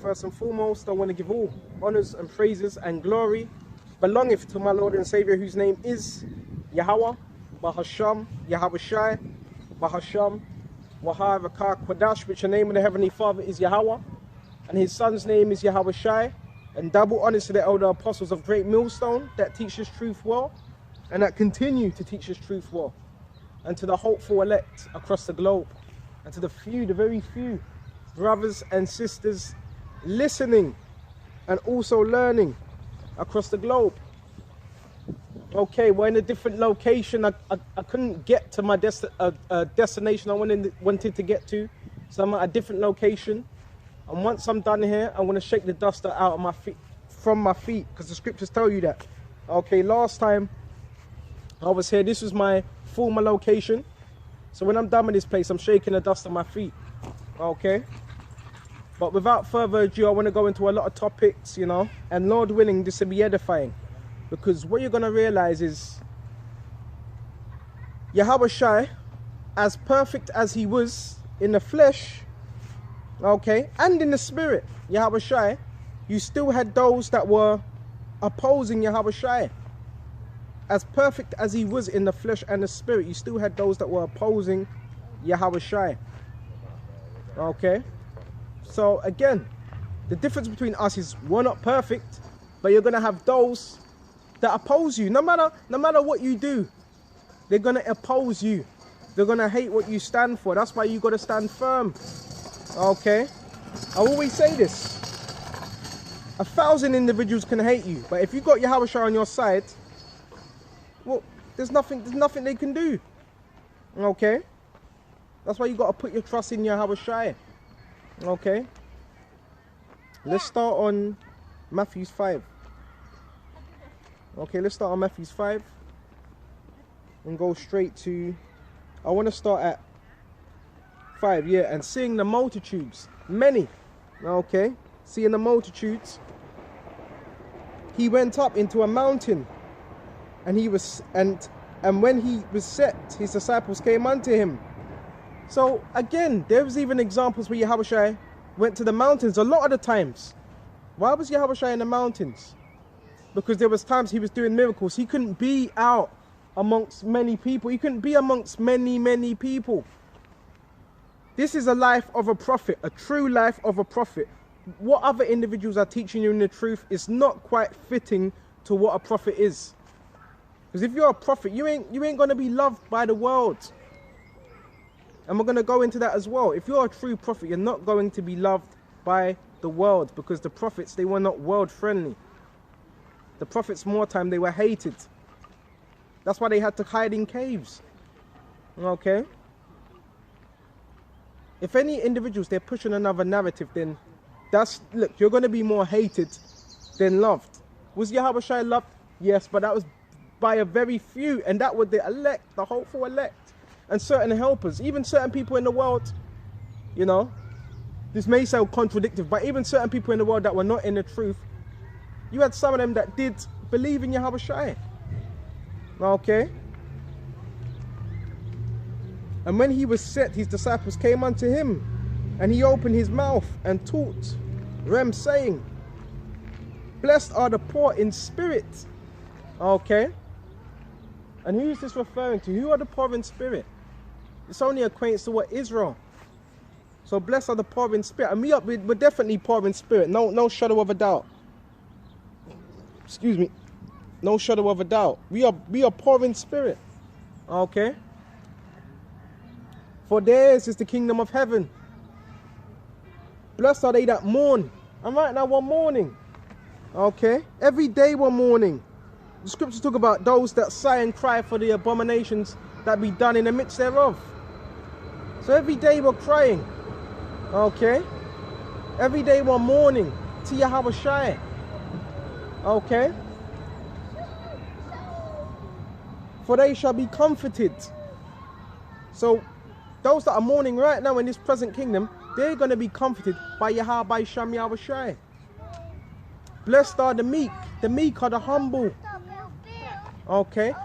First and foremost, I want to give all honors and praises and glory belongeth to my Lord and Savior, whose name is Yahweh, Bahasham, Yahweh Shai, Bahasham, Wahai Rakah Kwadash, which the name of the Heavenly Father is Yahweh, and his son's name is Yahweh Shai. And double honors to the elder apostles of Great Millstone that teach this truth well, and that continue to teach this truth well, and to the hopeful elect across the globe, and to the few, the very few brothers and sisters listening and also learning across the globe. Okay, we're in a different location. I couldn't get to my destination I wanted to get to, so I'm at a different location. And once I'm done here, I'm going to shake the dust out of my feet, from my feet, because the scriptures tell you that. Okay, last time I was here, this was my former location. So when I'm done with this place, I'm shaking the dust of my feet. Okay. But without further ado, I want to go into a lot of topics, you know, and Lord willing, this will be edifying. Because what you're going to realize is Yahweh Shai, as perfect as he was in the flesh, okay, and in the spirit, Yahweh Shai, you still had those that were opposing Yahweh Shai. As perfect as he was in the flesh and the spirit, you still had those that were opposing Yahweh Shai. Okay. So again, the difference between us is we're not perfect, but you're gonna have those that oppose you. No matter what you do, they're gonna oppose you. They're gonna hate what you stand for. That's why you gotta stand firm. Okay? I always say this. 1,000 individuals can hate you, but if you got Yahweh Shai on your side, well, there's nothing they can do. Okay? That's why you gotta put your trust in Yahweh Shai. Okay, let's start on Matthew 5. Okay, let's start on Matthew 5 and go straight to, I want to start at 5, yeah, and seeing the multitudes, many, okay, seeing the multitudes, he went up into a mountain, and when he was set, his disciples came unto him. So again, there was even examples where Yahweh Shai went to the mountains a lot of the times. Why was Yahweh Shai in the mountains? Because there was times he was doing miracles. He couldn't be out amongst many people. He couldn't be amongst many people. This is a life of a prophet, a true life of a prophet. What other individuals are teaching you in the truth is not quite fitting to what a prophet is. Because if you're a prophet, you ain't going to be loved by the world. And we're going to go into that as well. If you're a true prophet, you're not going to be loved by the world, because the prophets, they were not world friendly. The prophets, more time, they were hated. That's why they had to hide in caves. Okay? If any individuals, they're pushing another narrative, then look, you're going to be more hated than loved. Was Yahweh Shai loved? Yes, but that was by a very few, and that were the elect, the hopeful elect. And certain helpers, even certain people in the world, you know, this may sound contradictory, but even certain people in the world that were not in the truth, you had some of them that did believe in Yahweh Shai. Okay? And when he was set, his disciples came unto him, and he opened his mouth and taught them, saying, blessed are the poor in spirit. Okay? And who is this referring to? Who are the poor in spirit? It's only acquaintance to what Israel. So blessed are the poor in spirit. And we're definitely poor in spirit. No shadow of a doubt. Excuse me. No shadow of a doubt. We are poor in spirit. Okay. For theirs is the kingdom of heaven. Blessed are they that mourn. And right now we're mourning. Okay. Every day we're mourning. The scriptures talk about those that sigh and cry for the abominations that be done in the midst thereof. So every day we're crying. Okay? Every day we're mourning to Yahweh Shai. Okay? For they shall be comforted. So those that are mourning right now in this present kingdom, they're going to be comforted by Yahweh Sham Yahweh Shai. Blessed are the meek are the humble. Okay?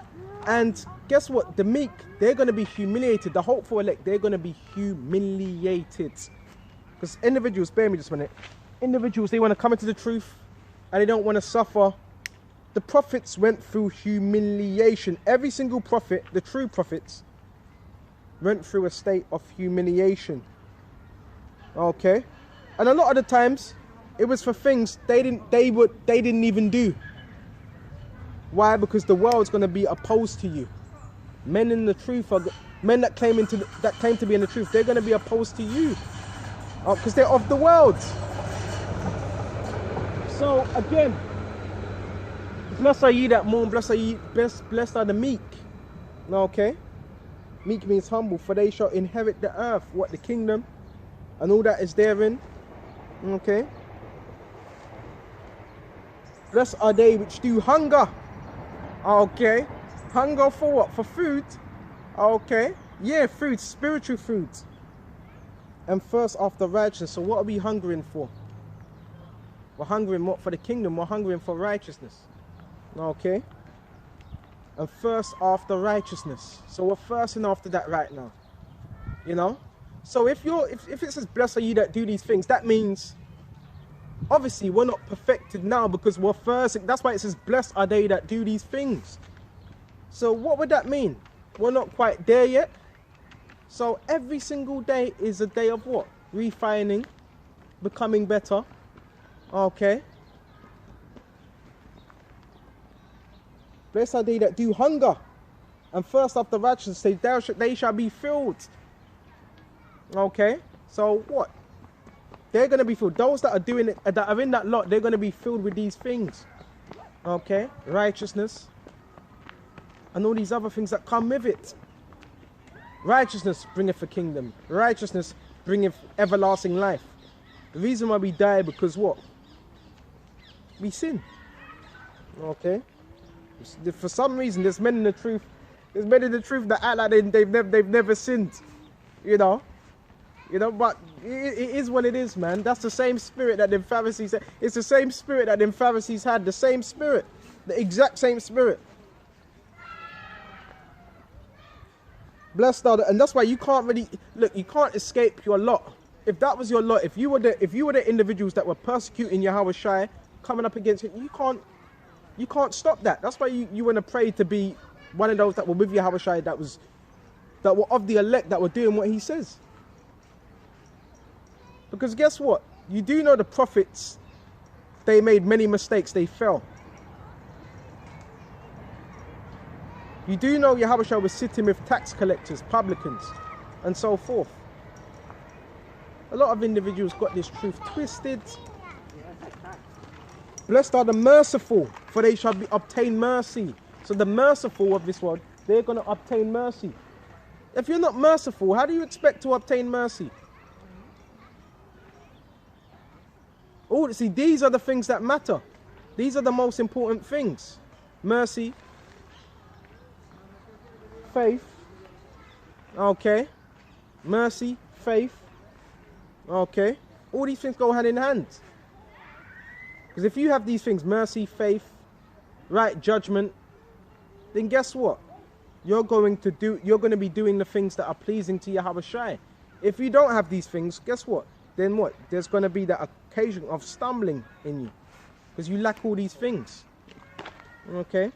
And guess what? The meek, they're going to be humiliated. The hopeful elect, they're going to be humiliated. Because individuals, bear me just a minute. individuals, they want to come into the truth and they don't want to suffer. The prophets went through humiliation. Every single prophet, the true prophets, went through a state of humiliation. Okay? And a lot of the times, it was for things they didn't even do. Why? Because the world's going to be opposed to you. Men in the truth are men that claim to be in the truth. They're going to be opposed to you because they're of the world. So again, blessed are ye that mourn. Blessed are the meek. Okay, meek means humble, for they shall inherit the earth. What? The kingdom and all that is therein. Okay. Blessed are they which do hunger. Okay. Hunger for what? For food. Okay. Yeah, food, spiritual food. And first after righteousness. So what are we hungering for? We're hungering what? For the kingdom. We're hungering for righteousness. Okay. And first after righteousness. So we're thirsting after that right now. You know? So if it says blessed are you that do these things, that means obviously we're not perfected now because we're thirsting. That's why it says blessed are they that do these things. So what would that mean? We're not quite there yet. So every single day is a day of what? Refining, becoming better. Okay. Blessed are they that do hunger, and thirst after righteousness, they shall be filled. Okay. So what? They're going to be filled. Those that are doing it, that are in that lot, they're going to be filled with these things. Okay. Righteousness. And all these other things that come with it. Righteousness bringeth a kingdom. Righteousness bringeth everlasting life. The reason why we die because what? We sin. Okay. For some reason, there's men in the truth. There's men in the truth that act like they've never sinned. You know. You know, but it is what it is, man. That's the same spirit that the Pharisees had. It's the same spirit that the Pharisees had. The same spirit. The exact same spirit. Blessed are the, and that's why you can't really look. You can't escape your lot. If that was your lot, if you were the individuals that were persecuting Yahweh Shai, coming up against it, you can't stop that. That's why you want to pray to be one of those that were with Yahweh Shai, that were of the elect, that were doing what he says. Because guess what? You do know the prophets, they made many mistakes, they fell. You do know Yahweh Shai was sitting with tax collectors, publicans, and so forth. A lot of individuals got this truth twisted. Blessed are the merciful, for they shall obtain mercy. So the merciful of this world, they're going to obtain mercy. If you're not merciful, how do you expect to obtain mercy? Oh, see, these are the things that matter. These are the most important things. Mercy. Faith. Okay. Mercy. Faith. Okay. All these things go hand in hand. Because if you have these things, mercy, faith, right judgment, then guess what? You're going to be doing the things that are pleasing to Yahweh Shai. If you don't have these things, guess what? Then what? There's going to be that occasion of stumbling in you. Because you lack all these things. Okay?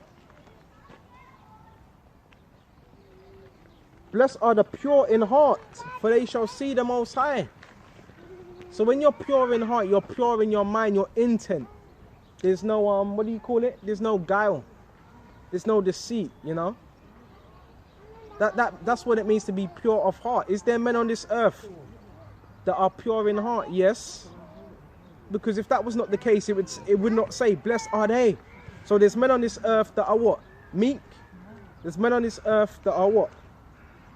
Blessed are the pure in heart, for they shall see the Most High. So when you're pure in heart, you're pure in your mind, your intent. There's no, what do you call it? There's no guile. There's no deceit, you know? That's what it means to be pure of heart. Is there men on this earth that are pure in heart? Yes. Because if that was not the case, it would not say, blessed are they. So there's men on this earth that are what? Meek. There's men on this earth that are what?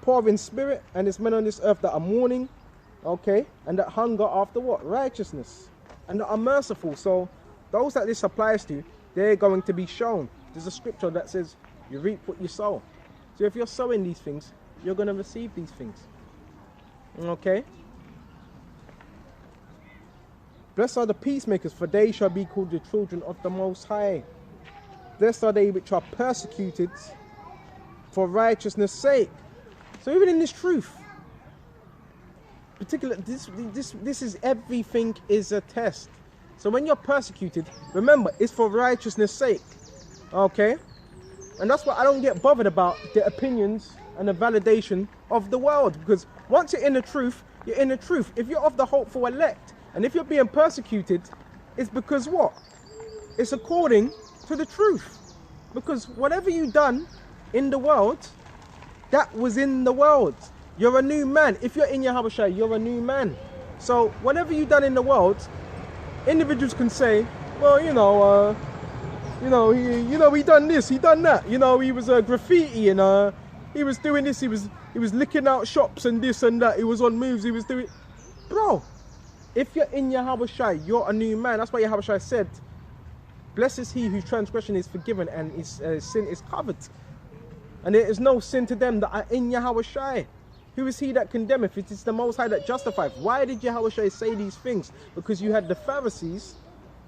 Poor in spirit. And there's men on this earth that are mourning. Okay. And that hunger after what? Righteousness. And that are merciful. So those that this applies to, they're going to be shown. There's a scripture that says, you reap what you sow. So if you're sowing these things, you're going to receive these things. Okay. Blessed are the peacemakers, for they shall be called the children of the Most High. Blessed are they which are persecuted for righteousness' sake. So even in this truth, particular, this is everything is a test. So when you're persecuted, remember, it's for righteousness' sake. Okay? And that's why I don't get bothered about the opinions and the validation of the world. Because once you're in the truth, you're in the truth. If you're of the hopeful elect, and if you're being persecuted, it's because what? It's according to the truth. Because whatever you've done in the world, that was in the world. You're a new man. If you're in Yahweh Shai, you're a new man. So whatever you've done in the world, individuals can say, well, he done this, he done that. He was a graffiti and he was doing this. He was licking out shops and this and that. He was on moves. He was doing, bro. If you're in Yahweh Shai, you're a new man. That's why Yahweh Shai said, blessed is he whose transgression is forgiven and his sin is covered. And there is no sin to them that are in Yahweh Shai. Who is he that condemneth? It is the Most High that justifieth. Why did Yahweh Shai say these things? Because you had the Pharisees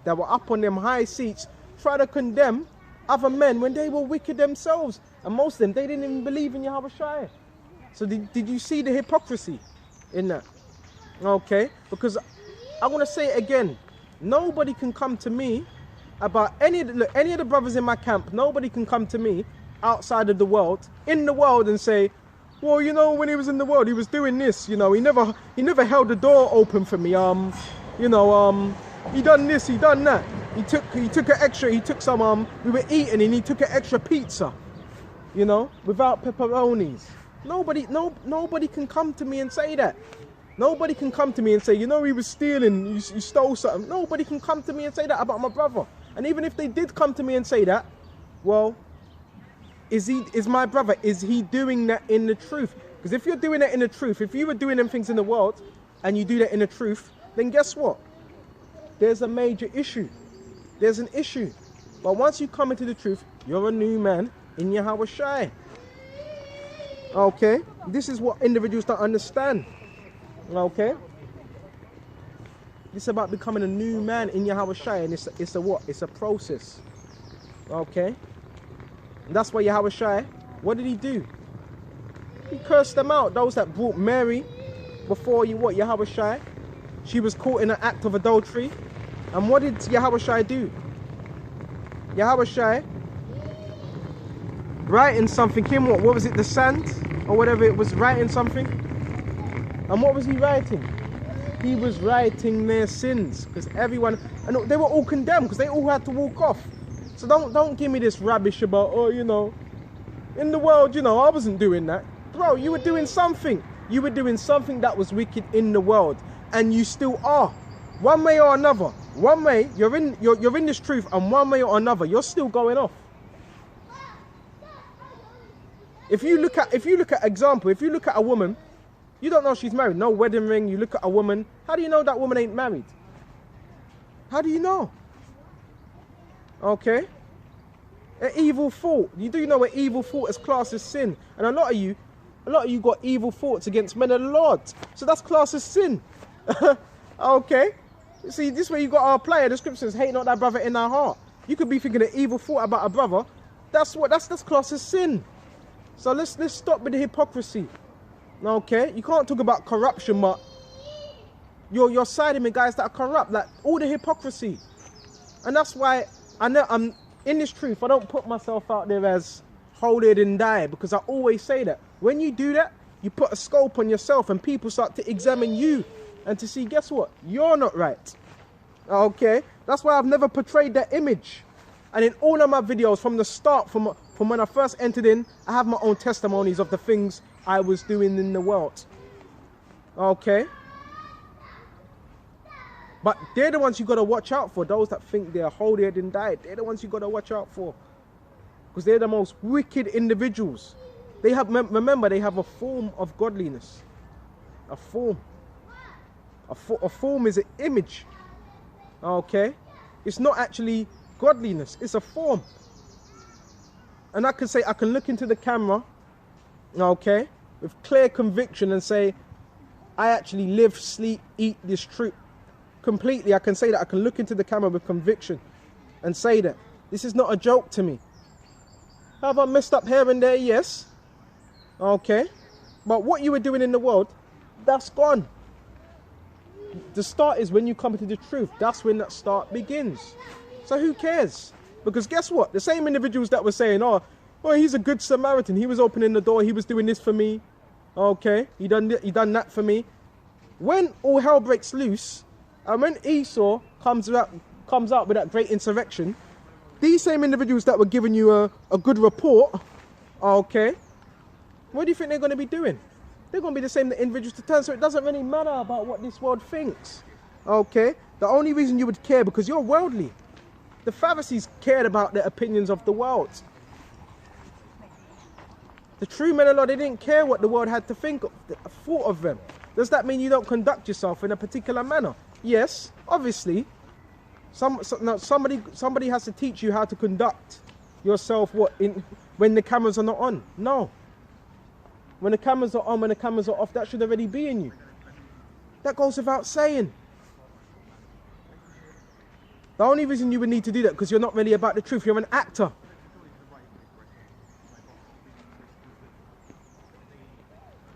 that were up on them high seats try to condemn other men when they were wicked themselves. And most of them, they didn't even believe in Yahweh Shai. So did you see the hypocrisy in that? Okay? Because I want to say it again. Nobody can come to me about any of the brothers in my camp. Nobody can come to me outside of the world, in the world, and say, well, when he was in the world, he was doing this. He never held the door open for me. He done this, he done that. He took an extra. He took some. We were eating, and he took an extra pizza. Without pepperonis. Nobody can come to me and say that. Nobody can come to me and say, he was stealing. You stole something. Nobody can come to me and say that about my brother. And even if they did come to me and say that, well, is my brother, is he doing that in the truth? Because if you're doing that in the truth, if you were doing them things in the world and you do that in the truth, then guess what? There's a major issue. There's an issue. But once you come into the truth, you're a new man in Yahweh Shai. Okay? This is what individuals don't understand. Okay? It's about becoming a new man in Yahweh Shai, and it's a what? It's a process. Okay? And that's why Yahweh Shai, what did he do? He cursed them out. Those that brought Mary before Yahweh Shai. She was caught in an act of adultery. And what did Yahweh Shai do? Yahweh Shai, writing something in what was it, the sand? Or whatever it was, writing something. And what was he writing? He was writing their sins. Because everyone, and they were all condemned because they all had to walk off. So don't give me this rubbish about, in the world, I wasn't doing that. Bro, you were doing something. You were doing something that was wicked in the world. And you still are. One way or another. One way, you're in this truth, and one way or another, you're still going off. If you look at example, if you look at a woman, you don't know she's married. No wedding ring. You look at a woman. How do you know that woman ain't married? How do you know? Okay? An evil thought. You do know an evil thought is classed as sin. And a lot of you got evil thoughts against men of the Lord. So that's classed as sin. Okay? See, this way you got to apply it. The scripture says, hate not thy brother in thy heart. You could be thinking an evil thought about a brother. That's classed as sin. So let's stop with the hypocrisy. Okay? You can't talk about corruption, but you're siding with guys that are corrupt. Like all the hypocrisy. And that's why I know I'm in this truth. I don't put myself out there as holier than thou, because I always say that when you do that, you put a scope on yourself and people start to examine you and to see, guess what? You're not right. Okay? That's why I've never portrayed that image. And in all of my videos from the start, from when I first entered in, I have my own testimonies of the things I was doing in the world. Okay? But they're the ones you got to watch out for. Those that think they're holier than thou. They're the ones you got to watch out for. Because they're the most wicked individuals. They have, remember, they have a form of godliness. A form. A form is an image. Okay? It's not actually godliness. It's a form. And I can say, I can look into the camera, okay, with clear conviction and say, I actually live, sleep, eat this truth. Completely, I can say that. I can look into the camera with conviction and say that. This is not a joke to me. Have I messed up here and there? Yes. Okay. But what you were doing in the world, that's gone. the start is when you come into the truth. That's when that start begins. So who cares? Because guess what? The same individuals that were saying, oh, he's a good Samaritan. He was opening the door. He was doing this for me. Okay, he done that for me. When all hell breaks loose, and when Esau comes out with that great insurrection, these same individuals that were giving you a good report, okay, what do you think they're going to be doing? They're going to be the same individuals to turn. So it doesn't really matter about what this world thinks. Okay, the only reason you would care because you're worldly. The Pharisees cared about the opinions of the world. The true men of Lord, they didn't care what the world had to thought of them. Does that mean you don't conduct yourself in a particular manner? Yes, obviously. Somebody has to teach you how to conduct yourself when the cameras are not on. No. When the cameras are on, when the cameras are off, that should already be in you. That goes without saying. The only reason you would need to do that because you're not really about the truth. You're an actor.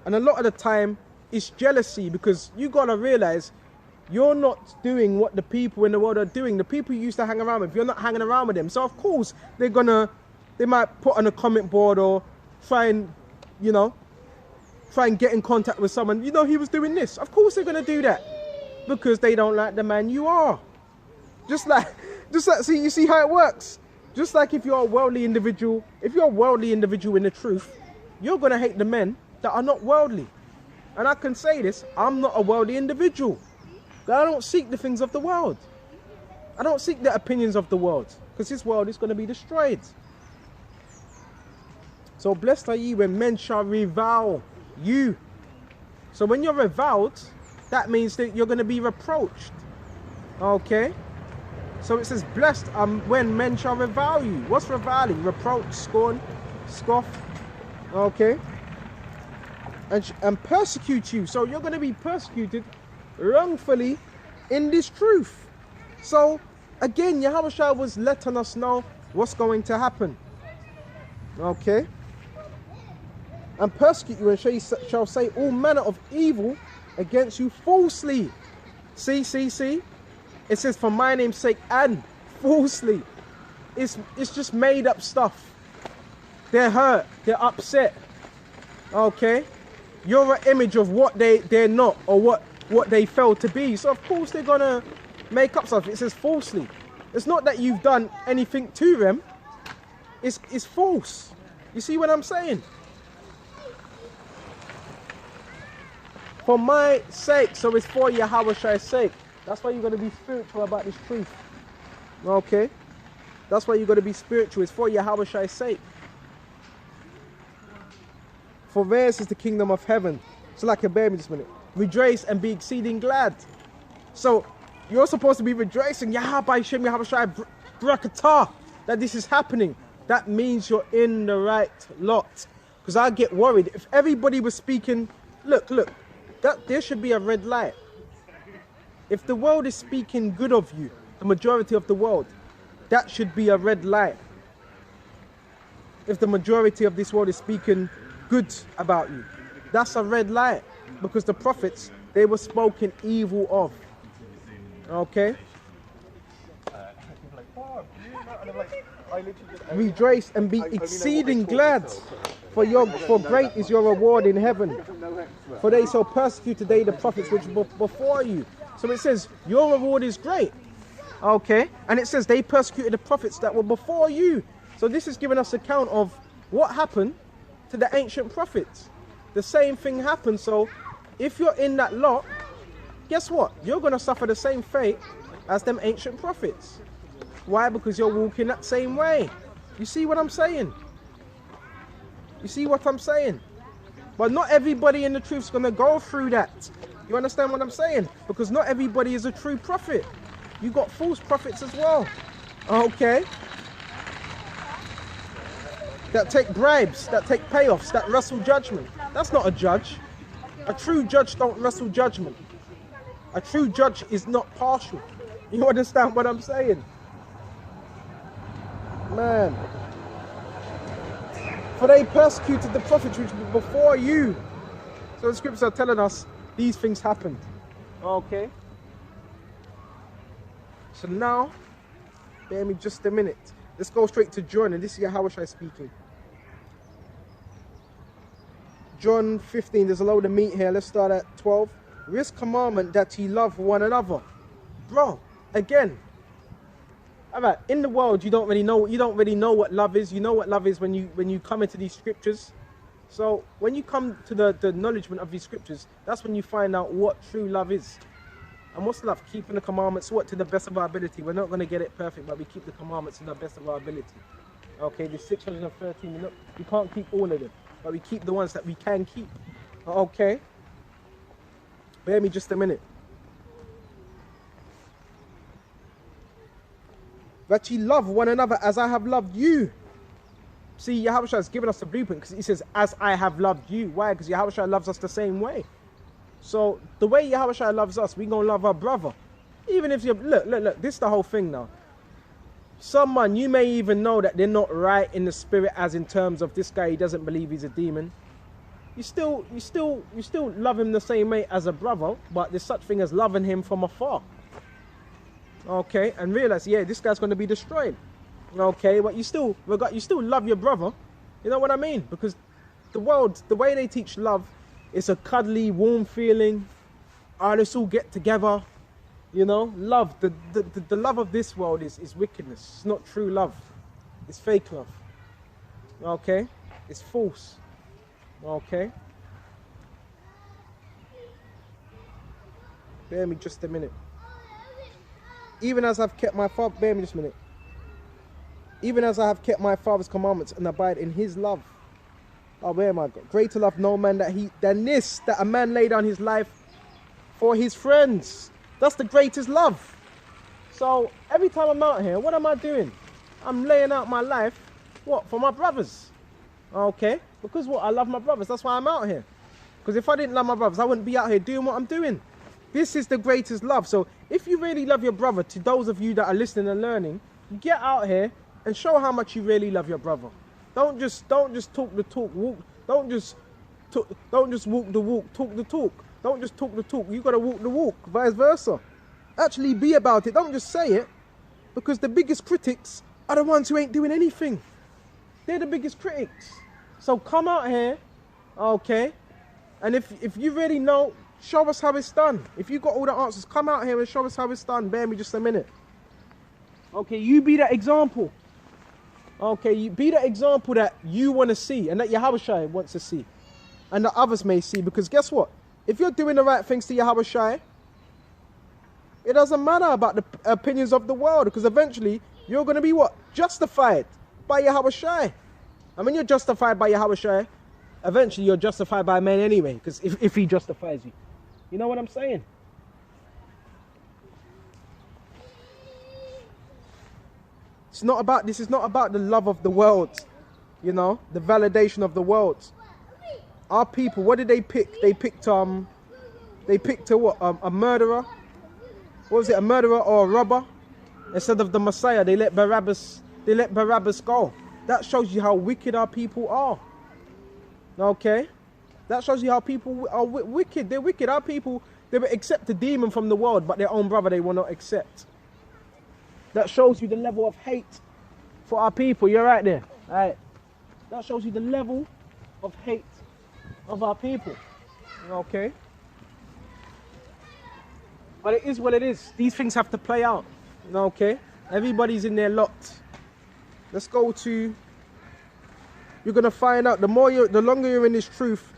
And a lot of the time, it's jealousy because you got to realize you're not doing what the people in the world are doing. The people you used to hang around with, you're not hanging around with them. So of course, they might put on a comment board or try and get in contact with someone. You know, he was doing this. Of course they're going to do that because they don't like the man you are. Just like, you see how it works? Just like if you're a worldly individual, in the truth, you're going to hate the men that are not worldly. And I can say this, I'm not a worldly individual. I don't seek the things of the world. I don't seek the opinions of the world because this world is going to be destroyed. So blessed are ye when men shall revile you. So when you're reviled, that means that you're going to be reproached. Okay? So it says, blessed when men shall revile you. What's reviling? Reproach, scorn, scoff. Okay? And persecute you. So you're going to be persecuted wrongfully in this truth. So again, Yahushua was letting us know what's going to happen. Okay? And persecute you, and shall say all manner of evil against you falsely. See? It says for my name's sake and falsely. It's just made up stuff. They're hurt. They're upset. Okay? You're an image of what they're not or what they failed to be. So of course they're going to make up stuff. It says falsely. It's not that you've done anything to them. It's false. You see what I'm saying? For my sake. So it's for Yahweh's sake. That's why you're going to be spiritual about this truth. Okay? That's why you're going to be spiritual. It's for Yahweh's sake. For theirs is the kingdom of heaven. So like a baby this minute. Rejoice and be exceeding glad. So you're supposed to be rejoicing. Yahweh Shem Yahweh Barakatah. That this is happening. That means you're in the right lot. Because I get worried. If everybody was speaking. Look. There should be a red light. If the world is speaking good of you, the majority of the world, that should be a red light. If the majority of this world is speaking good about you, that's a red light. Because the prophets, they were spoken evil of. Okay? Rejoice and be exceeding glad. For great is your reward in heaven. For they shall persecute today the prophets which were before you. So it says, your reward is great. Okay? And it says, they persecuted the prophets that were before you. So this is giving us account of what happened to the ancient prophets. The same thing happened. So if you're in that lot, guess what? You're going to suffer the same fate as them ancient prophets. Why? Because you're walking that same way. You see what I'm saying? You see what I'm saying? But not everybody in the truth is going to go through that. You understand what I'm saying? Because not everybody is a true prophet. You got false prophets as well. Okay? That take bribes, that take payoffs, that wrestle judgment. That's not a judge. A true judge don't wrestle judgment. A true judge is not partial. You understand what I'm saying? Man. For they persecuted the prophets which were before you. So the scriptures are telling us these things happened. Okay? So now, bear me just a minute. Let's go straight to John, and this is Yahushua speaking. John 15, there's a load of meat here. Let's start at 12. This commandment that ye love one another. Bro, again. Alright, in the world you don't really know what love is. You know what love is when you come into these scriptures. So when you come to the acknowledgement of these scriptures, that's when you find out what true love is. And what's love? Keeping the commandments, what, to the best of our ability. We're not going to get it perfect, but we keep the commandments to the best of our ability. Okay, there's 613, we can't keep all of them, but we keep the ones that we can keep. Okay, bear me just a minute. That ye love one another as I have loved you. See, Yahushua has given us the blueprint because he says, as I have loved you. Why? Because Yahushua loves us the same way. So the way Yahushua loves us, we're going to love our brother. Even if you look, this is the whole thing now. Someone, you may even know that they're not right in the spirit, as in terms of this guy, he doesn't believe he's a demon. You still love him the same way as a brother, but there's such thing as loving him from afar. Okay, and realize, yeah, this guy's going to be destroyed. Okay, but you still love your brother. You know what I mean? Because the world, the way they teach love, it's a cuddly, warm feeling. Let's all get together. You know, love. The love of this world is wickedness. It's not true love. It's fake love. Okay? It's false. Okay? Bear me just a minute. Even as I've kept my father, bear me just a minute. Even as I have kept my father's commandments and abide in his love. Oh, where am I? Greater love no man than this, that a man lay down his life for his friends. That's the greatest love. So every time I'm out here, what am I doing? I'm laying out my life, what, for my brothers. Okay? Because what? I love my brothers. That's why I'm out here. Because if I didn't love my brothers, I wouldn't be out here doing what I'm doing. This is the greatest love. So if you really love your brother, to those of you that are listening and learning, get out here and show how much you really love your brother. Don't just talk the talk, walk. Don't just walk the walk, talk the talk. Don't just talk the talk. You got to walk the walk, vice versa. Actually be about it. Don't just say it, because the biggest critics are the ones who ain't doing anything. They're the biggest critics. So come out here, okay? And if you really know, show us how it's done. If you got all the answers, come out here and show us how it's done. Bear me just a minute. Okay, you be that example. Okay, you be that example that you want to see and that Yahushua wants to see. And that others may see. Because guess what? If you're doing the right things to Yahushua, it doesn't matter about the opinions of the world. Because eventually, you're going to be what? Justified by Yahushua. And when you're justified by Yahushua, eventually you're justified by men anyway. Because if he justifies you. You know what I'm saying? This is not about the love of the world, you know, the validation of the world. Our people, what did they pick? They picked a what? A murderer. What was it? A murderer or a robber? Instead of the Messiah, they let Barabbas go. That shows you how wicked our people are. Okay? That shows you how people are wicked. They're wicked. Our people, they will accept a demon from the world, but their own brother they will not accept. That shows you the level of hate for our people. You're right there. All right. That shows you the level of hate of our people. Okay. But it is what it is. These things have to play out. Okay. Everybody's in their lot. Let's go to. You're gonna find out the longer you're in this truth.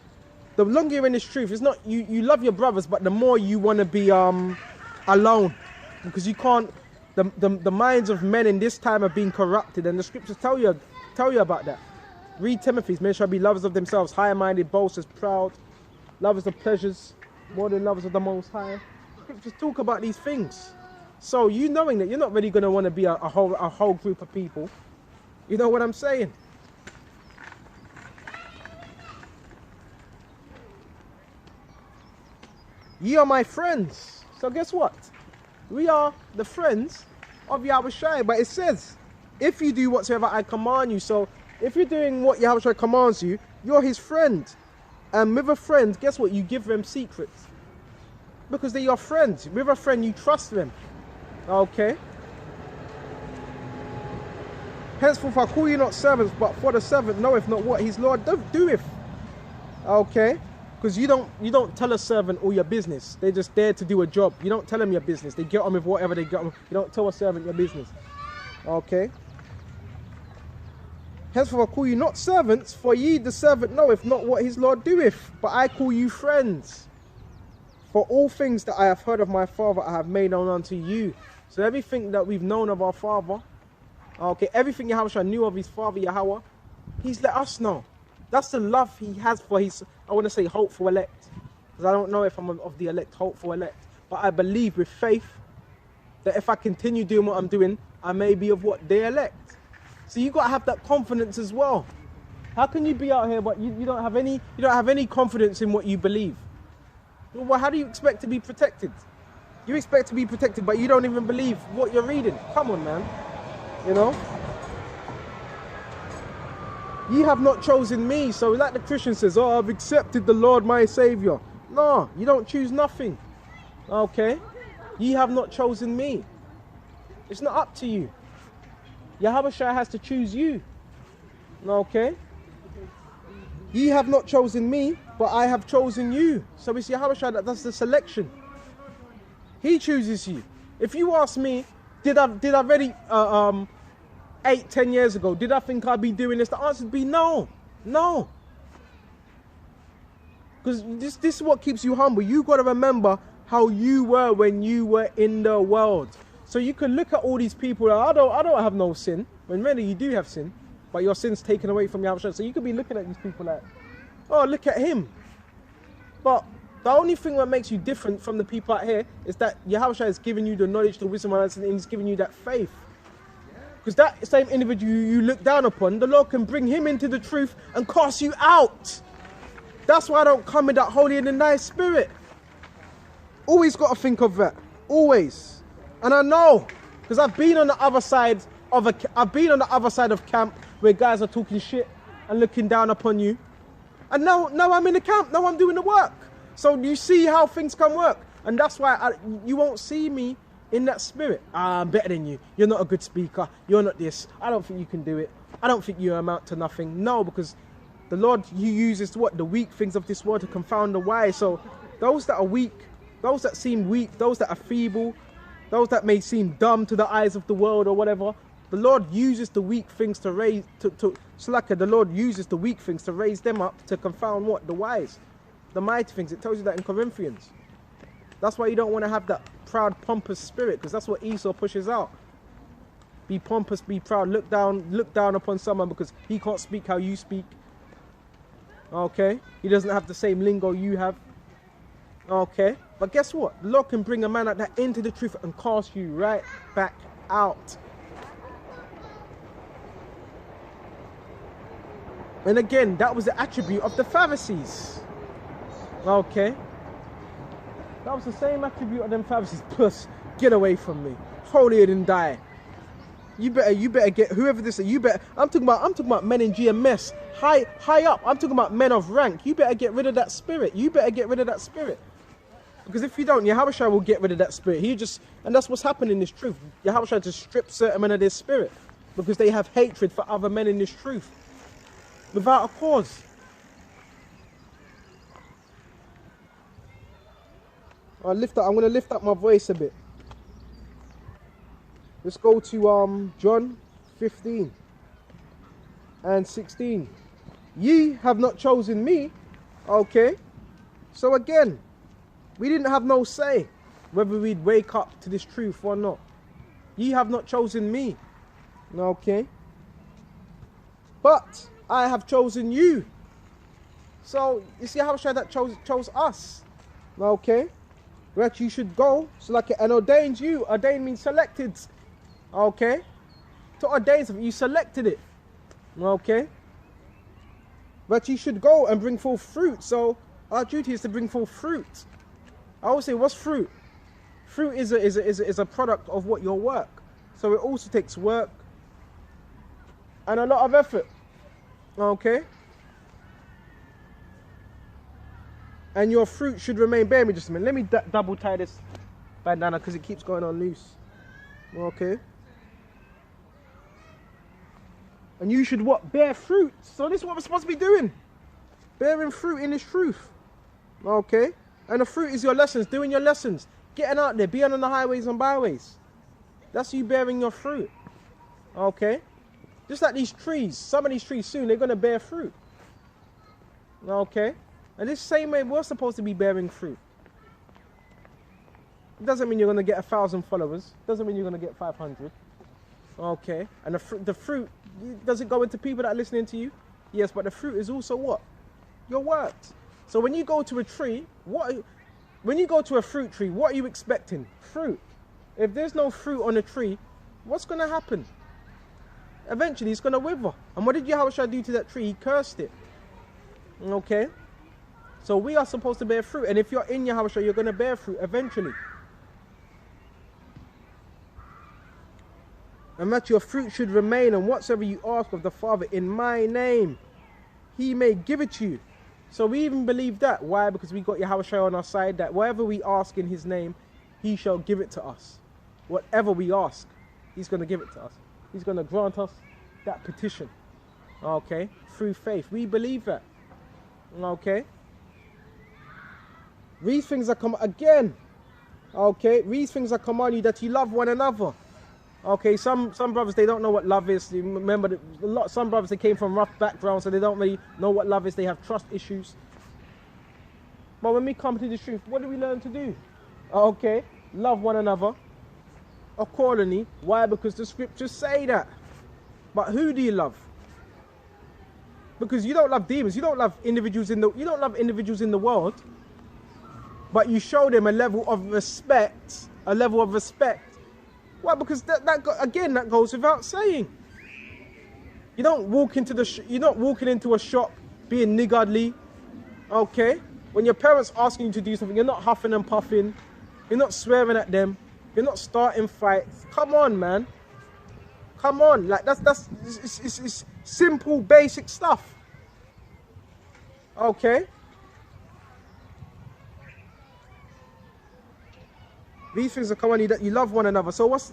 The longer you're in this truth, it's not you love your brothers, but the more you want to be alone, because you can't. The minds of men in this time have been corrupted, and the scriptures tell you about that. Read Timothy's. Men shall be lovers of themselves, high-minded, boasters, proud, lovers of pleasures, more than lovers of the Most High. Scriptures talk about these things. So you knowing that you're not really going to want to be a whole group of people. You know what I'm saying? Ye are my friends. So guess what? We are the friends of Yahushua. But it says, if you do whatsoever I command you. So if you're doing what Yahushua commands you, you're his friend. And with a friend, guess what? You give them secrets. Because they're your friends. With a friend, you trust them. Okay? Henceforth I call you not servants, but for the servant knoweth not what his Lord doeth. Okay? Because you don't tell a servant all your business. They're just there to do a job. You don't tell them your business. They get on with whatever they get on with. You don't tell a servant your business. Okay? Henceforth I call you not servants, for ye the servant knoweth not what his Lord doeth, but I call you friends. For all things that I have heard of my Father I have made known unto you. So everything that we've known of our Father, okay, everything Yahushua knew of his Father Yahweh, he's let us know. That's the love he has for his, I want to say hopeful elect. Because I don't know if I'm of the elect, hopeful elect. But I believe with faith that if I continue doing what I'm doing, I may be of what they elect. So you got to have that confidence as well. How can you be out here but you don't have any confidence in what you believe? Well, how do you expect to be protected? You expect to be protected, but you don't even believe what you're reading. Come on, man. You know? Ye have not chosen me. So like the Christian says, oh, I've accepted the Lord my Savior. No, you don't choose nothing. Okay? Ye have not chosen me. It's not up to you. Yahushua has to choose you. Okay? Ye have not chosen me, but I have chosen you. So it's Yahushua that does the selection. He chooses you. If you ask me, did I already 8-10 years ago, did I think I'd be doing this? The answer would be no. No. Because this is what keeps you humble. You got to remember how you were when you were in the world. So you can look at all these people. I don't have no sin. When really you do have sin, but your sin's taken away from Yahushua. So you could be looking at these people like, oh, look at him. But the only thing that makes you different from the people out here is that Yahushua has given you the knowledge, the wisdom, and he's given you that faith. Because that same individual you look down upon, the Lord can bring him into the truth and cast you out. That's why I don't come in that holy and nice spirit. Always got to think of that. Always. And I know, because I've been on the other side of camp where guys are talking shit and looking down upon you. And now I'm in the camp. Now I'm doing the work. So you see how things can work. And that's why you won't see me in that spirit. I'm better than you. You're not a good speaker. You're not this. I don't think you can do it. I don't think you amount to nothing. No, because the Lord, he uses what? The weak things of this world to confound the wise. So those that are weak, those that seem weak, those that are feeble, those that may seem dumb to the eyes of the world or whatever, the Lord uses the weak things to raise, the Lord uses the weak things to raise them up to confound what? The wise. The mighty things. It tells you that in Corinthians. That's why you don't want to have that proud, pompous spirit, because that's what Esau pushes out. Be pompous, be proud, look down upon someone because he can't speak how you speak. Okay? He doesn't have the same lingo you have. Okay? But guess what? The Lord can bring a man like that into the truth and cast you right back out. And again, that was the attribute of the Pharisees. Okay? That was the same attribute of them Pharisees. Plus, get away from me. Holier than die. You better get whoever this is. I'm talking about men in GMS. High up. I'm talking about men of rank. You better get rid of that spirit. You better get rid of that spirit. Because if you don't, Yahushua will get rid of that spirit. And that's what's happening in this truth. Yahushua just strips certain men of their spirit. Because they have hatred for other men in this truth. Without a cause. I'm going to lift up my voice a bit. Let's go to John 15 and 16. Ye have not chosen me. Okay. So again, we didn't have no say whether we'd wake up to this truth or not. Ye have not chosen me. Okay. But I have chosen you. So you see how that chose us. Okay. Where you should go, so like, and ordains you. Ordain means selected. Okay? To ordain something, you selected it. Okay? But you should go and bring forth fruit. So our duty is to bring forth fruit. I always say, what's fruit? Fruit is a product of what your work. So it also takes work and a lot of effort. Okay? And your fruit should remain. Bear me just a minute. Let me double tie this bandana because it keeps going on loose. Okay. And you should what? Bear fruit. So this is what we're supposed to be doing. Bearing fruit in this truth. Okay? And the fruit is your lessons, doing your lessons. Getting out there, being on the highways and byways. That's you bearing your fruit. Okay? Just like these trees. Some of these trees soon, they're going to bear fruit. Okay? And this same way we're supposed to be bearing fruit. It doesn't mean you're going to get 1,000 followers. It doesn't mean you're going to get 500. Okay? And the fruit, does it go into people that are listening to you? Yes, but the fruit is also what? Your words. So when you go to a tree, when you go to a fruit tree, what are you expecting? Fruit. If there's no fruit on the tree, what's going to happen? Eventually, it's going to wither. And what did Yahushua do to that tree? He cursed it. Okay? So we are supposed to bear fruit. And if you're in Yahushua, you're going to bear fruit eventually. And that your fruit should remain, and whatsoever you ask of the Father in my name, he may give it to you. So we even believe that. Why? Because we got Yahushua on our side, that whatever we ask in his name, he shall give it to us. Whatever we ask, he's going to give it to us. He's going to grant us that petition. Okay? Through faith. We believe that. Okay? These things are again. Okay? These things are command you that you love one another. Okay, some brothers, they don't know what love is. You remember, some brothers, they came from rough backgrounds, so they don't really know what love is. They have trust issues. But when we come to the truth, what do we learn to do? Okay, love one another accordingly. Why? Because the scriptures say that. But who do you love? Because you don't love demons. You don't love individuals in the world. But you show them a level of respect. Why? Because that goes without saying. You don't walk into you're not walking into a shop being niggardly. Okay? When your parents asking you to do something, you're not huffing and puffing. You're not swearing at them. You're not starting fights. Come on, man. Come on. Like it's simple, basic stuff. Okay? These things are commanding you that you love one another. So what's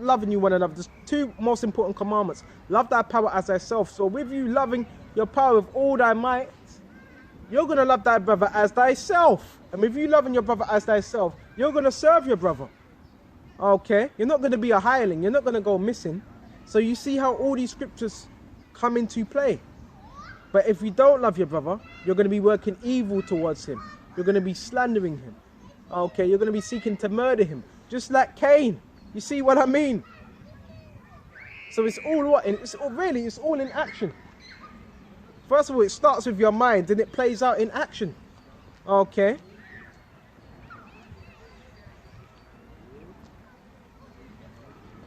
loving you one another? There's two most important commandments. Love thy power as thyself. So with you loving your power with all thy might, you're going to love thy brother as thyself. And with you loving your brother as thyself, you're going to serve your brother. Okay? You're not going to be a hireling. You're not going to go missing. So you see how all these scriptures come into play. But if you don't love your brother, you're going to be working evil towards him. You're going to be slandering him. Okay, you're going to be seeking to murder him. Just like Cain. You see what I mean? So it's all what? It's all in action. First of all, it starts with your mind, and it plays out in action. Okay.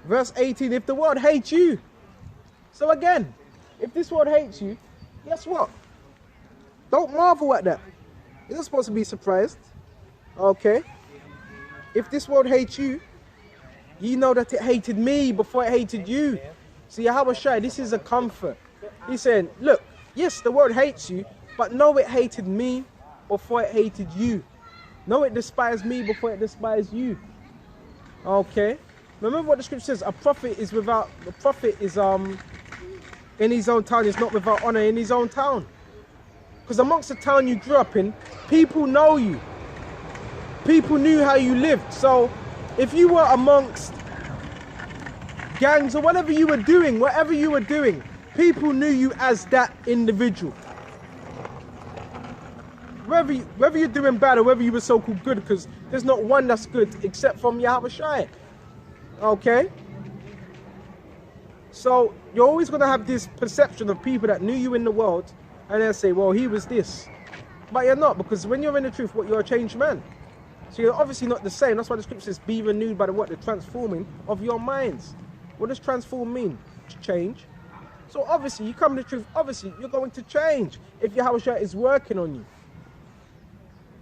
Verse 18, if the world hates you. So again, if this world hates you, guess what? Don't marvel at that. You're not supposed to be surprised. Okay, if this world hates you, you know that it hated me before it hated you. See, Yahushua, this is a comfort. He's saying, look, yes, the world hates you, but know it hated me before it hated you. Know it despised me before it despised you. Okay, remember what the scripture says, a prophet is in his own town, is not without honor in his own town. Because amongst the town you grew up in, people know you. People knew how you lived. So if you were amongst gangs or whatever you were doing, people knew you as that individual. Whether you're doing bad or whether you were so-called good, because there's not one that's good except from Yahushua. Okay? So you're always going to have this perception of people that knew you in the world, and then say, well, he was this. But you're not, because when you're in the truth, you're a changed man. So you're obviously not the same. That's why the scripture says, be renewed by the transforming of your minds. What does transform mean? Change. So obviously, you come to the truth, obviously, you're going to change if Yahushua is working on you.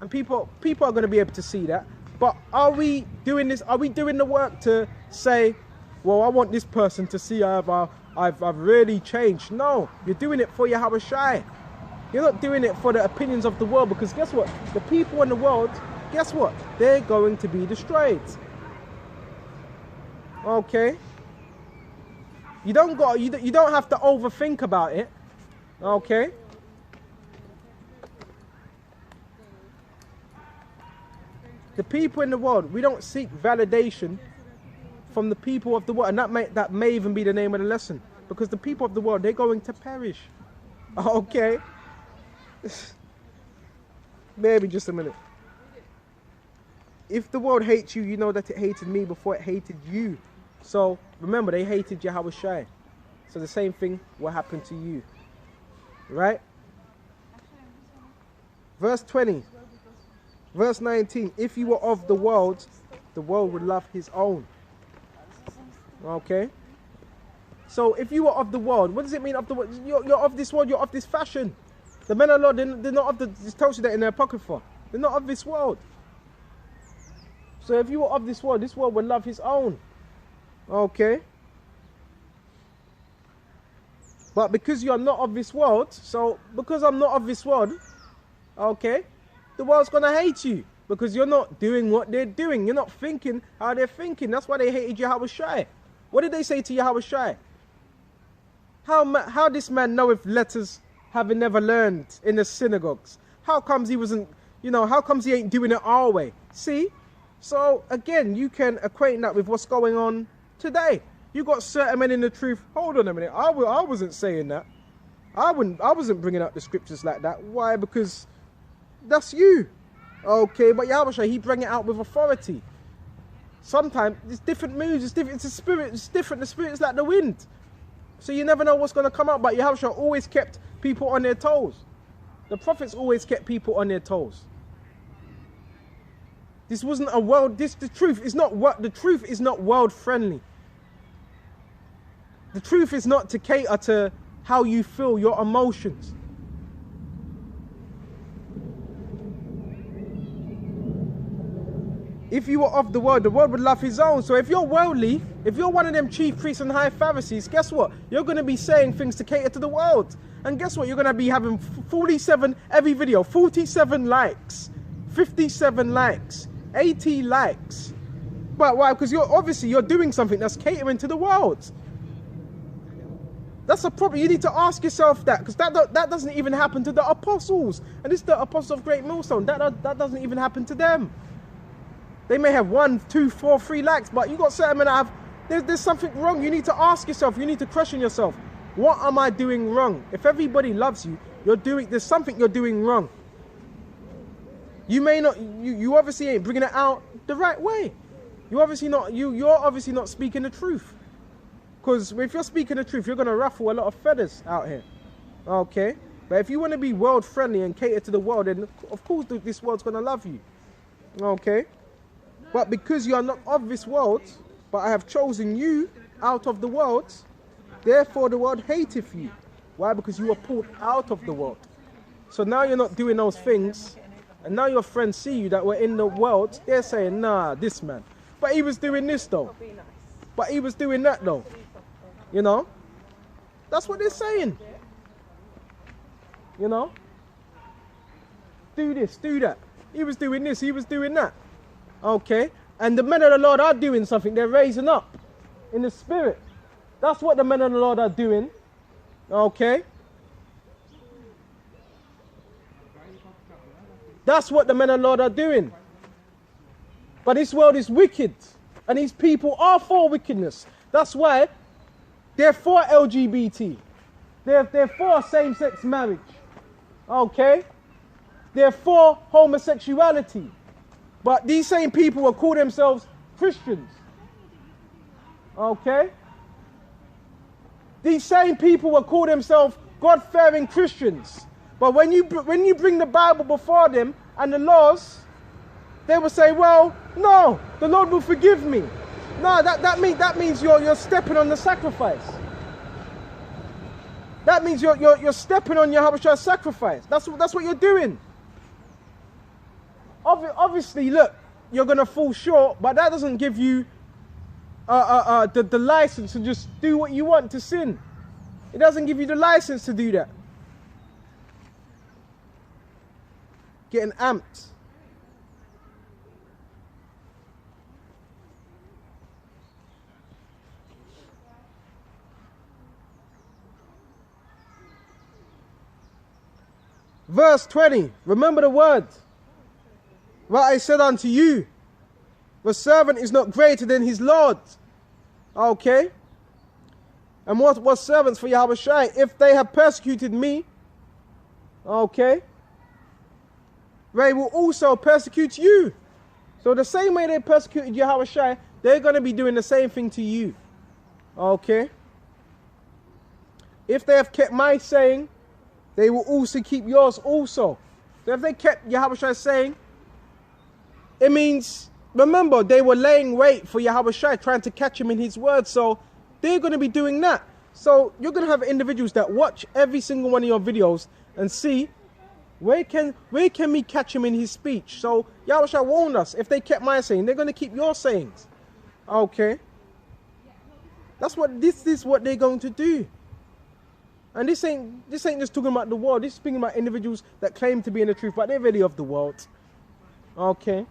And people are going to be able to see that. But are we doing this? Are we doing the work to say, well, I want this person to see I've really changed? No, you're doing it for Yahushua. You're not doing it for the opinions of the world, because guess what? The people in the world, guess what? They're going to be destroyed. Okay? You don't have to overthink about it. Okay? The people in the world, we don't seek validation from the people of the world. And that may even be the name of the lesson. Because the people of the world, they're going to perish. Okay? Maybe just a minute. If the world hates you, you know that it hated me before it hated you. So remember, they hated Yahweh Shai. So the same thing will happen to you. Right? Verse 20. Verse 19. If you were of the world would love his own. Okay? So if you were of the world, what does it mean of the world? You're of this world, you're of this fashion. The men of the Lord, they're not of the, it tells you that in their Apocrypha. They're not of this world. So if you were of this world would love his own. Okay? But because you're not of this world, so because I'm not of this world, okay, the world's going to hate you. Because you're not doing what they're doing. You're not thinking how they're thinking. That's why they hated Yahweh Shai. What did they say to Yahweh Shai? How this man knoweth letters having never learned in the synagogues? How comes he wasn't, how comes he ain't doing it our way? See? So again, you can equate that with what's going on today. You got certain men in the truth. Hold on a minute. I wasn't saying that. I wasn't bringing up the scriptures like that. Why? Because that's you. Okay, but Yahweh Shai, he bring it out with authority. Sometimes it's different moods, it's different, it's a spirit, it's different. The spirit is like the wind. So you never know what's going to come out. But Yahweh Shai always kept people on their toes. The prophets always kept people on their toes. This wasn't a world, the truth is not world friendly. The truth is not to cater to how you feel, your emotions. If you were of the world would love his own. So if you're worldly, if you're one of them chief priests and high Pharisees, guess what? You're going to be saying things to cater to the world. And guess what? You're going to be having 47, every video, 47 likes, 57 likes, 80 likes. But why? Because you're doing something that's catering to the world. That's a problem. You need to ask yourself that, because that doesn't even happen to the apostles. And this is the apostles of Great Millstone. That doesn't even happen to them. They may have 1, 2, 4, 3 likes, but you got certain men that have, there's something wrong. You need to ask yourself, you need to question yourself. What am I doing wrong? If everybody loves you, there's something you're doing wrong. You may not, you obviously ain't bringing it out the right way. You're obviously not speaking the truth. Because if you're speaking the truth, you're going to ruffle a lot of feathers out here. Okay? But if you want to be world friendly and cater to the world, then of course this world's going to love you. Okay? But because you are not of this world, but I have chosen you out of the world, therefore the world hateth you. Why? Because you were pulled out of the world. So now you're not doing those things, and now your friends see you that were in the world, they're saying, nah, this man. But he was doing this though. But he was doing that though. You know? That's what they're saying. You know? Do this, do that. He was doing this, he was doing that. Okay? And the men of the Lord are doing something. They're raising up in the spirit. That's what the men of the Lord are doing. Okay? That's what the men of the Lord are doing. But this world is wicked. And these people are for wickedness. That's why they're for LGBT. They're for same-sex marriage. Okay? They're for homosexuality. But these same people will call themselves Christians. Okay? These same people will call themselves God-fearing Christians. But when you bring the Bible before them and the laws, they will say, well, no, the Lord will forgive me. No, that means you're stepping on the sacrifice. That means you're stepping on Yahweh Shai's sacrifice. That's what you're doing. Obviously, look, you're going to fall short, but that doesn't give you the license to just do what you want to sin. It doesn't give you the license to do that. Getting amped. Verse 20. Remember the word. What I said unto you. The servant is not greater than his Lord. Okay. And what was servants for Yahweh Shai? If they have persecuted me, okay, they will also persecute you. So the same way they persecuted Yahweh Shai, they're going to be doing the same thing to you. Okay. If they have kept my saying, they will also keep yours also. So if they kept Yahweh Shai's saying, it means, remember, they were laying wait for Yahweh Shai, trying to catch him in his word. So they're going to be doing that. So you're going to have individuals that watch every single one of your videos and see, where can we catch him in his speech? So Yahweh Shai warned us, if they kept my saying, they're going to keep your sayings. Okay. This is what they're going to do. And this ain't just talking about the world. This is speaking about individuals that claim to be in the truth, but they're really of the world. Okay.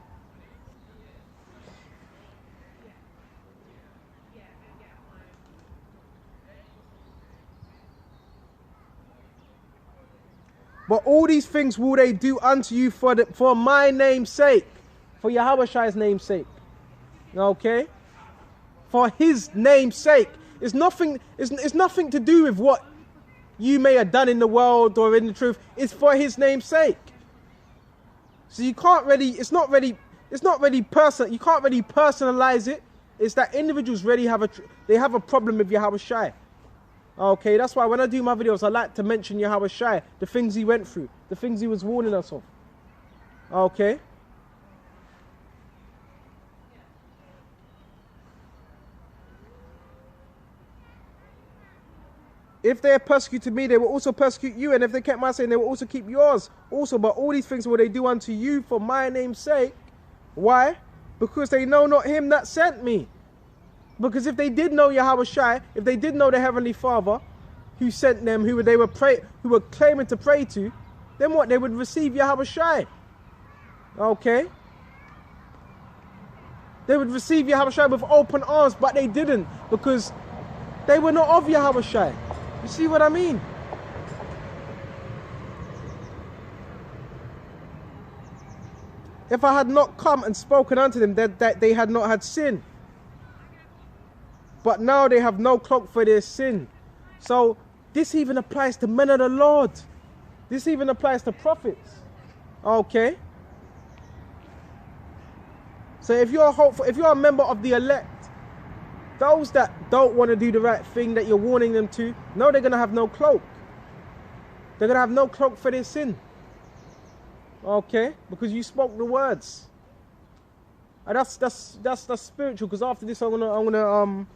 But all these things will they do unto you for my name's sake, for Yahweh Shai's name's sake. Okay? For his name's sake. It's nothing to do with what you may have done in the world or in the truth. It's for his name's sake. So you can't really, it's not really personal. You can't really personalize it. It's that individuals really have a problem with Yahweh Shai. Okay, that's why when I do my videos, I like to mention Yahweh Shai, the things he went through, the things he was warning us of. Okay. If they have persecuted me, they will also persecute you. And if they kept my saying, they will also keep yours. Also, but all these things will they do unto you for my name's sake. Why? Because they know not him that sent me. Because if they did know Yahweh Shai, if they did know the Heavenly Father who sent them, who were claiming to pray to, then what? They would receive Yahweh Shai. Okay? They would receive Yahweh Shai with open arms, but they didn't because they were not of Yahweh Shai. You see what I mean? If I had not come and spoken unto them, that they had not had sin. But now they have no cloak for their sin. So this even applies to men of the Lord. This even applies to prophets. Okay? So if you're hopeful, if you're a member of the elect, those that don't want to do the right thing that you're warning them to, no, they're going to have no cloak. They're going to have no cloak for their sin. Okay? Because you spoke the words. And that's spiritual, because after this I'm gonna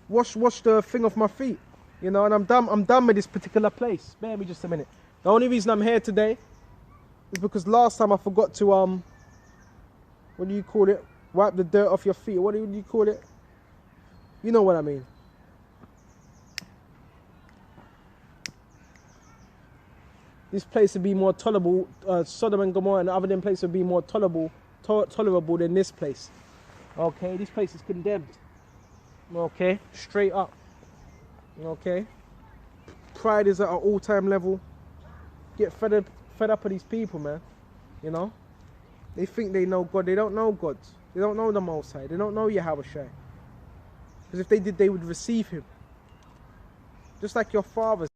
wash the thing off my feet. You know, and I'm done with this particular place. Bear me just a minute. The only reason I'm here today is because last time I forgot to what do you call it? Wipe the dirt off your feet. What do you call it? You know what I mean. This place would be more tolerable. Sodom and Gomorrah and other than places would be more tolerable than this place. Okay, this place is condemned. Okay, straight up. Okay, pride is at an all-time level. Get fed up of these people, man. You know, they think they know God. They don't know God. They don't know the Most High. They don't know Yahweh Shai. Because if they did, they would receive him. Just like your fathers.